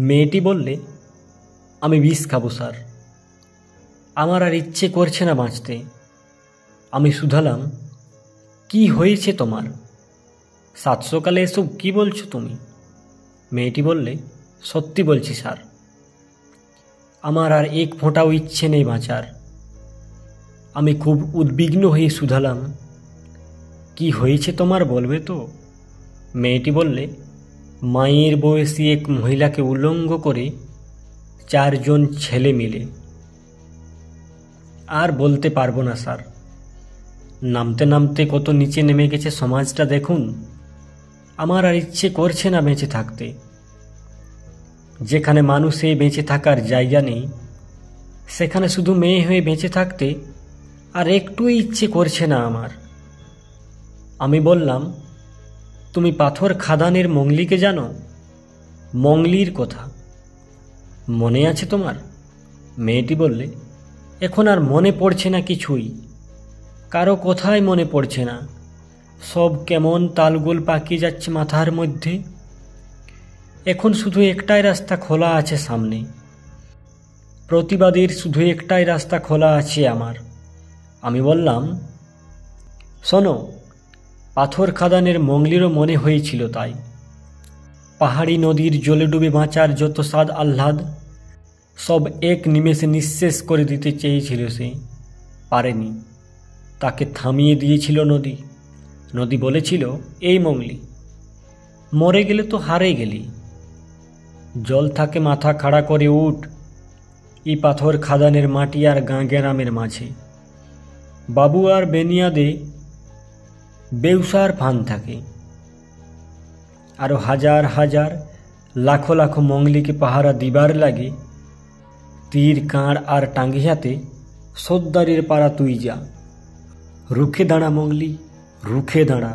মেয়েটি বললে, আমি বিষ খাবো স্যার, আমার আর ইচ্ছে করছে না বাঁচতে। আমি শুধালাম, কি হয়েছে তোমার? সাত সকালে এসব কি বলছো তুমি? মেয়েটি বললে, সত্যি বলছি স্যার, আমার আর এক ফোঁটাও ইচ্ছে নেই বাঁচার। আমি খুব উদ্বিগ্ন হয়ে শুধালাম, কি হয়েছে তোমার বলবে তো? মেয়েটি বললে, মায়ের বয়সী এক মহিলাকে উলঙ্গ করে 4 জন ছেলে মিলে। আর বলতে পারবো না স্যার, নামতে নামতে কত নিচে নেমে গেছে সমাজটা দেখুন। আমার আর ইচ্ছে করছে না বেঁচে থাকতে। যেখানে মানুষে বেঁচে থাকার জায়গা নেই, সেখানে শুধু মেয়ে হয়ে বেঁচে থাকতে আর একটুই ইচ্ছে করছে না আমার। আমি বললাম, তুমি পাথর খাদানের মংলিকে জানো? মংলির কথা মনে আছে তোমার? মেয়েটি বললে, এখন আর মনে পড়ছে না কিছুই, কারো কথাই মনে পড়ছে না। সব কেমন তালগোল পাকিয়ে যাচ্ছে মাথার মধ্যে। এখন শুধু একটাই রাস্তা খোলা আছে সামনে, প্রতিবাদের শুধু একটাই রাস্তা খোলা আছে আমার। আমি বললাম, শোনো, পাথর খাদানের মংলিরও মনে হয়েছিল তাই। পাহাড়ি নদীর জলে ডুবে বাঁচার যত স্বাদ আহ্লাদ সব এক নিমেষে নিঃশেষ করে দিতে চেয়েছিল সে, পারেনি। তাকে থামিয়ে দিয়েছিল নদী। নদী বলেছিল, এই মংলি, মরে গেলে তো হারে গেলি। জল থাকে মাথা খাড়া করে উঠ, এই পাথর খাদানের মাটি আর গাঁ গ্রামের মাঝে। বাবু আর বেনিয়াদে বেউসার ফান থাকে। আরো হাজার হাজার লাখো লাখো মংলিকে পাহারা দিবার লাগে। তীর কাঁড় আর টাঙ্গিয়াতে সর্দারের পাড়া তুই যা। রুখে দাঁড়া মংলি, রুখে দাঁড়া।